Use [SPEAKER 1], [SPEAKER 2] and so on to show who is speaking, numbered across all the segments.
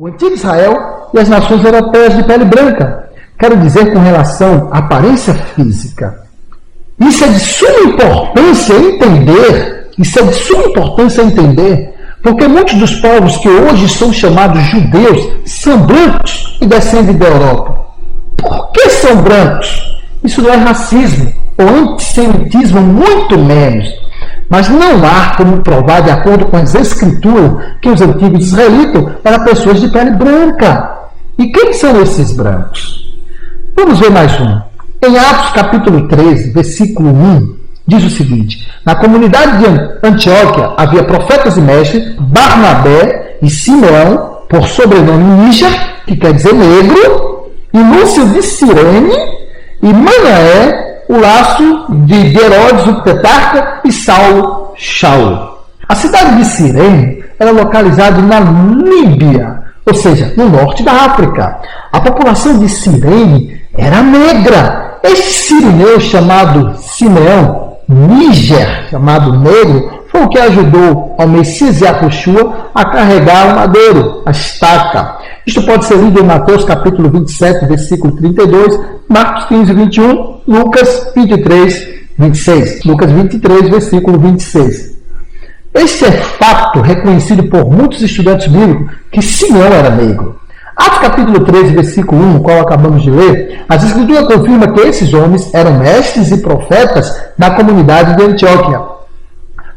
[SPEAKER 1] o antigo Israel e as nações europeias de pele branca. Quero dizer com relação à aparência física. Isso é de suma importância entender, porque muitos dos povos que hoje são chamados judeus são brancos e descendem da Europa. Por que são brancos? Isso não é racismo ou antissemitismo, muito menos. Mas não há como provar, de acordo com as escrituras, que os antigos israelitas eram pessoas de pele branca. E quem são esses brancos? Vamos ver mais um. Em Atos capítulo 13, versículo 1, diz o seguinte: na comunidade de Antioquia havia profetas e mestres, Barnabé e Simeão, por sobrenome Níger, que quer dizer negro, e Lúcio de Cirene, e Manaé, o laço de Herodes, o tetrarca, e Saulo, Shaulo. A cidade de Cirene era localizada na Líbia, ou seja, no norte da África. A população de Cirene era negra. Este sirineu chamado Simeão, Níger, chamado negro, foi o que ajudou ao Messias Yahushua a carregar o madeiro, a estaca. Isto pode ser lido em Mateus capítulo 27, versículo 32, Marcos 15, 21, Lucas 23, 26. Lucas 23, versículo 26. Este é fato reconhecido por muitos estudantes bíblicos que Simeão era negro. Atos capítulo 13, versículo 1, o qual acabamos de ler, as escrituras confirmam que esses homens eram mestres e profetas na comunidade de Antioquia.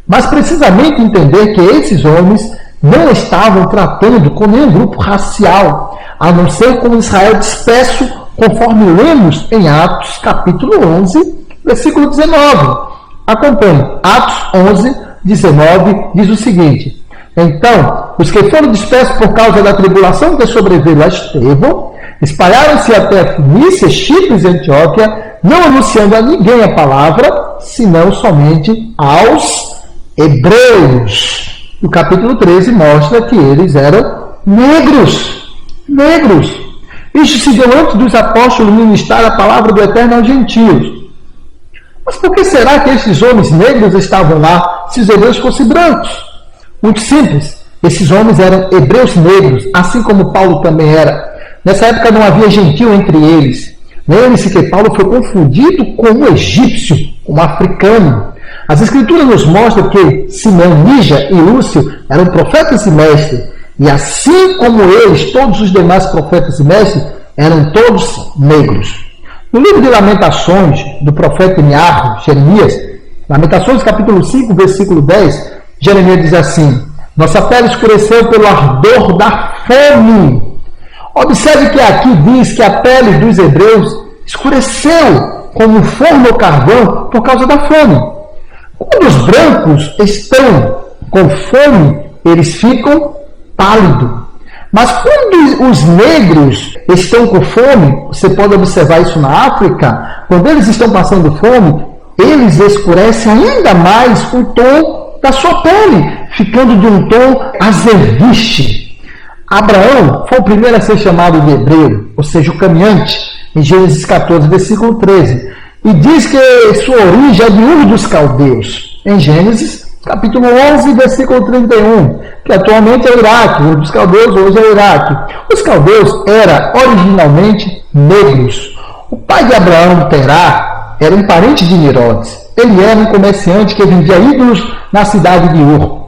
[SPEAKER 1] Mas precisamente entender que esses homens não estavam tratando com nenhum grupo racial, a não ser com Israel disperso, conforme lemos em Atos capítulo 11, versículo 19. Acompanhe. Atos 11, 19 diz o seguinte: então, os que foram dispersos por causa da tribulação que sobreveio a Estevão, espalharam-se até Fenícia, Chipre e Antioquia, não anunciando a ninguém a palavra, senão somente aos hebreus. O capítulo 13 mostra que eles eram negros. Negros. Isto se deu antes dos apóstolos ministrar a palavra do Eterno aos gentios. Mas por que será que esses homens negros estavam lá, se os hebreus fossem brancos? Muito simples. Esses homens eram hebreus negros, assim como Paulo também era. Nessa época não havia gentil entre eles. Lembre-se que Paulo foi confundido com um egípcio, um africano. As escrituras nos mostram que Simeão, Níger e Lúcio eram profetas e mestres. E assim como eles, todos os demais profetas e mestres eram todos negros. No livro de Lamentações, do profeta Jeremias, Lamentações capítulo 5, versículo 10, Jeremias diz assim: nossa pele escureceu pelo ardor da fome. Observe que aqui diz que a pele dos hebreus escureceu como um forno ou carvão por causa da fome. Quando os brancos estão com fome, eles ficam pálidos. Mas quando os negros estão com fome, você pode observar isso na África, quando eles estão passando fome, eles escurecem ainda mais o tom da sua pele, ficando de um tom azeviche. Abraão foi o primeiro a ser chamado de hebreu, ou seja, o caminhante, em Gênesis 14, versículo 13. E diz que sua origem é de Ur dos Caldeus, em Gênesis capítulo 11, versículo 31, que atualmente é o Iraque. Ur dos Caldeus hoje é o Iraque. Os caldeus eram originalmente negros. O pai de Abraão, Terá, era um parente de Nirodes. Ele era um comerciante que vendia ídolos na cidade de Ur.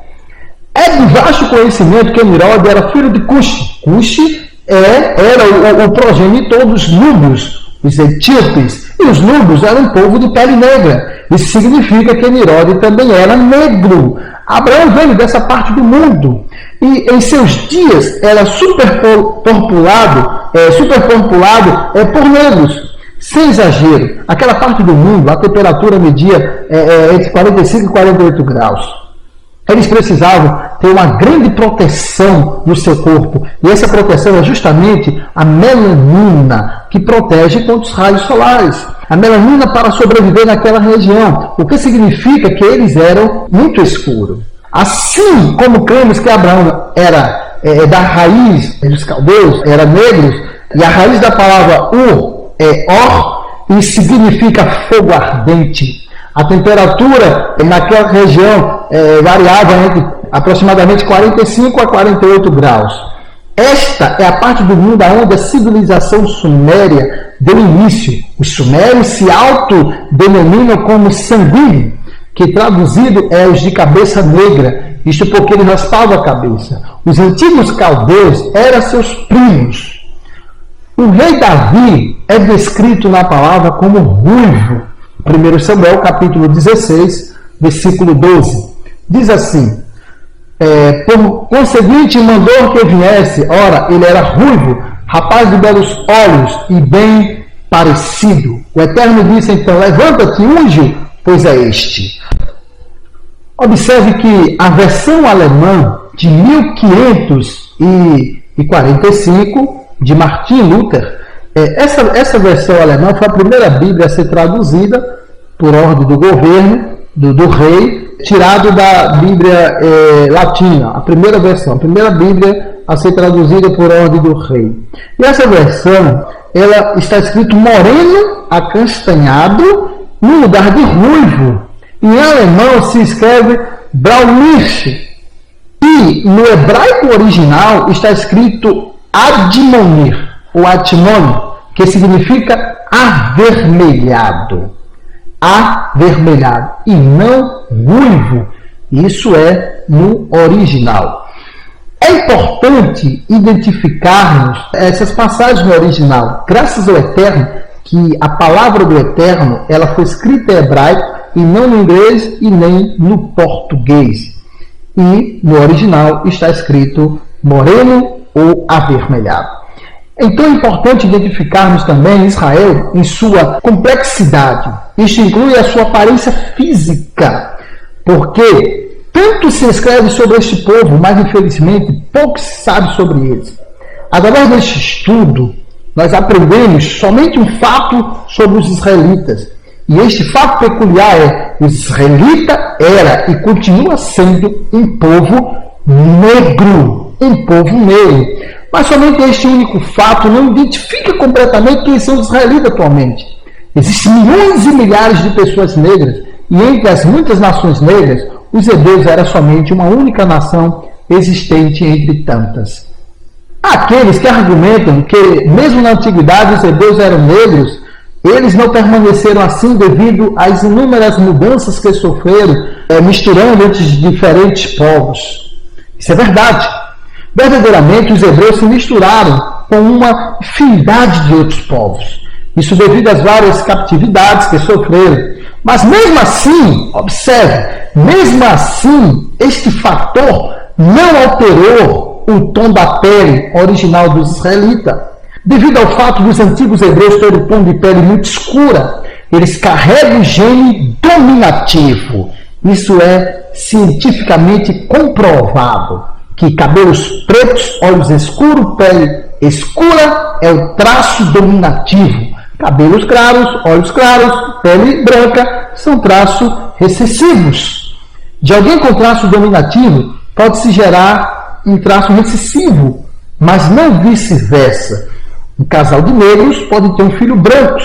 [SPEAKER 1] É de vasto conhecimento que Nirodes era filho de Cuxi. Cuxi era o progenitor dos núbios, os etíopes, e os núbios eram um povo de pele negra. Isso significa que Nirodes também era negro. Abraão veio dessa parte do mundo e em seus dias era superpopulado por negros. Sem exagero, aquela parte do mundo, a temperatura media entre 45 e 48 graus. Eles precisavam ter uma grande proteção no seu corpo. E essa proteção é justamente a melanina, que protege contra os raios solares. A melanina para sobreviver naquela região, o que significa que eles eram muito escuros. Assim como cremos que Abraão era da raiz dos caldeus, era negros, e a raiz da palavra Ur é Or, e significa fogo ardente. A temperatura naquela região variava entre aproximadamente 45 a 48 graus. Esta é a parte do mundo onde a civilização suméria deu início. Os sumérios se autodenominam como sanguíneo, que traduzido é os de cabeça negra, isto porque ele raspava a cabeça. Os antigos caldeus eram seus primos. O rei Davi é descrito na palavra como ruivo. 1 Samuel capítulo 16, versículo 12. Diz assim: por conseguinte mandou que viesse, ora, ele era ruivo, rapaz de belos olhos e bem parecido. O Eterno disse então: levanta-te, unge, pois é este. Observe que a versão alemã de 1545, de Martin Luther, essa versão alemã foi a primeira Bíblia a ser traduzida por ordem do governo, do rei, tirado da Bíblia latina, a primeira versão, a primeira Bíblia a ser traduzida por ordem do rei. E essa versão, ela está escrito moreno acastanhado no lugar de ruivo. Em alemão se escreve braunlich. E no hebraico original está escrito admonir, ou admon, que significa avermelhado. Avermelhado e não ruivo. Isso é no original. É importante identificarmos essas passagens no original, graças ao Eterno, que a palavra do Eterno ela foi escrita em hebraico e não no inglês e nem no português. E no original está escrito moreno ou avermelhado. Então é importante identificarmos também Israel em sua complexidade. Isto inclui a sua aparência física, porque tanto se escreve sobre este povo, mas infelizmente pouco se sabe sobre eles. Através deste estudo, nós aprendemos somente um fato sobre os israelitas. E este fato peculiar é: o israelita era e continua sendo um povo negro. Um povo negro. Mas somente este único fato não identifica completamente quem são os israelitas atualmente. Existem milhões e milhares de pessoas negras, e entre as muitas nações negras, os hebreus eram somente uma única nação existente entre tantas. Há aqueles que argumentam que, mesmo na antiguidade, os hebreus eram negros. Eles não permaneceram assim devido às inúmeras mudanças que sofreram, misturando entre os diferentes povos. Isso é verdade. Verdadeiramente, os hebreus se misturaram com uma infinidade de outros povos. Isso devido às várias captividades que sofreram. Mas mesmo assim, observe, mesmo assim, este fator não alterou o tom da pele original dos israelitas. Devido ao fato dos antigos hebreus terem um tom de pele muito escura, eles carregam o gene dominativo. Isso é cientificamente comprovado, que cabelos pretos, olhos escuros, pele escura é o traço dominativo. Cabelos claros, olhos claros, pele branca são traços recessivos. De alguém com traço dominativo pode-se gerar um traço recessivo, mas não vice-versa. Um casal de negros pode ter um filho branco.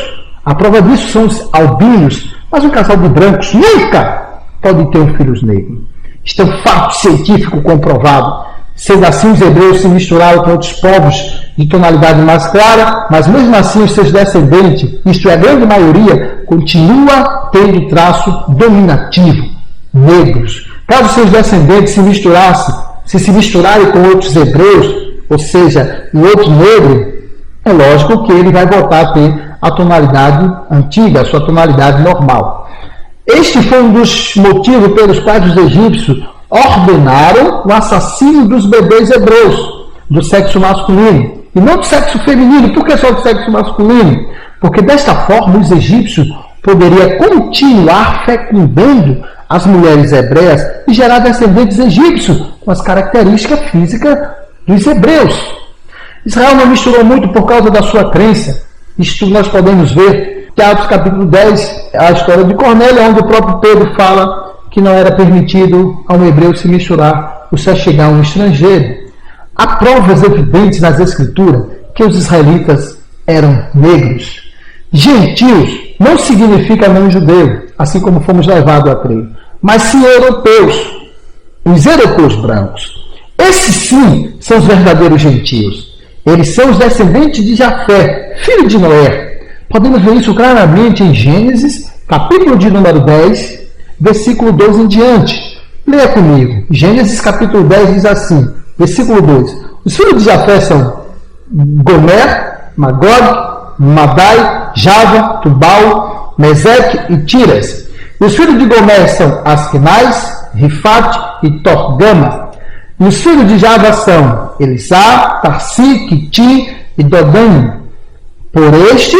[SPEAKER 1] A prova disso são os albinos. Mas um casal de brancos nunca pode ter um filho negro. Isto é um fato científico comprovado. Sendo assim, os hebreus se misturaram com outros povos de tonalidade mais clara, mas mesmo assim os seus descendentes, isto é, a grande maioria, continua tendo traço dominativo, negros. Caso seus descendentes se misturarem com outros hebreus, ou seja, um outro negro, é lógico que ele vai voltar a ter a tonalidade antiga, a sua tonalidade normal. Este foi um dos motivos pelos quais os egípcios ordenaram o assassínio dos bebês hebreus, do sexo masculino, e não do sexo feminino. Por que só do sexo masculino? Porque desta forma os egípcios poderiam continuar fecundando as mulheres hebreias e gerar descendentes egípcios com as características físicas dos hebreus. Israel não misturou muito por causa da sua crença. Isto nós podemos ver em Atos capítulo 10, a história de Cornélio, onde o próprio Pedro fala que não era permitido a um hebreu se misturar ou se achegar a um estrangeiro. Há provas evidentes nas Escrituras que os israelitas eram negros. Gentios não significa não judeu, assim como fomos levados a crer, mas sim europeus, os europeus brancos. Esses sim são os verdadeiros gentios. Eles são os descendentes de Jafé, filho de Noé. Podemos ver isso claramente em Gênesis, capítulo de número 10, versículo 2 em diante. Leia comigo. Gênesis capítulo 10 diz assim, versículo 2. Os filhos de Jafé são Gomer, Magog, Madai, Java, Tubal, Meseque e Tiras. E os filhos de Gomer são Askenaz, Rifate e Togarma. E os filhos de Java são Elisá, Tarsi, Quiti e Dodã. Por este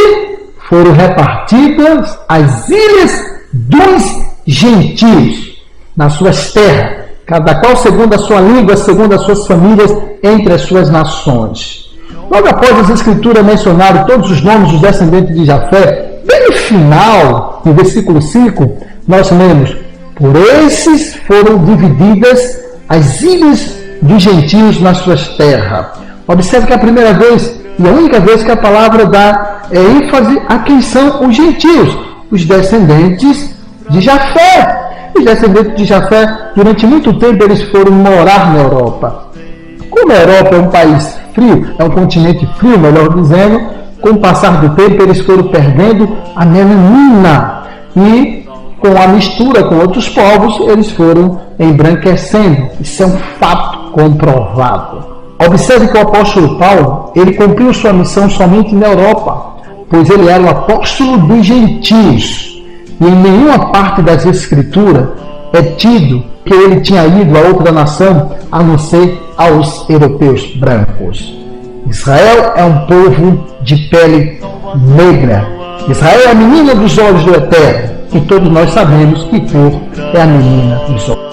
[SPEAKER 1] foram repartidas as ilhas dos gentios nas suas terras, cada qual segundo a sua língua, segundo as suas famílias, entre as suas nações. Logo após as escrituras mencionarem todos os nomes dos descendentes de Jafé, bem no final, no versículo 5, nós lemos: por esses foram divididas as ilhas dos gentios nas suas terras. Observe que é a primeira vez e a única vez que a palavra dá ênfase a quem são os gentios, os descendentes de Jafé. Os descendentes de Jafé, durante muito tempo, eles foram morar na Europa. Como a Europa é um país frio, é um continente frio, melhor dizendo, com o passar do tempo eles foram perdendo a melanina e com a mistura com outros povos eles foram embranquecendo. Isso é um fato comprovado. Observe que o apóstolo Paulo, ele cumpriu sua missão somente na Europa, pois ele era o apóstolo dos gentios. E em nenhuma parte das escrituras é tido que ele tinha ido a outra nação, a não ser aos europeus brancos. Israel é um povo de pele negra. Israel é a menina dos olhos do Eterno. E todos nós sabemos que cor é a menina dos olhos.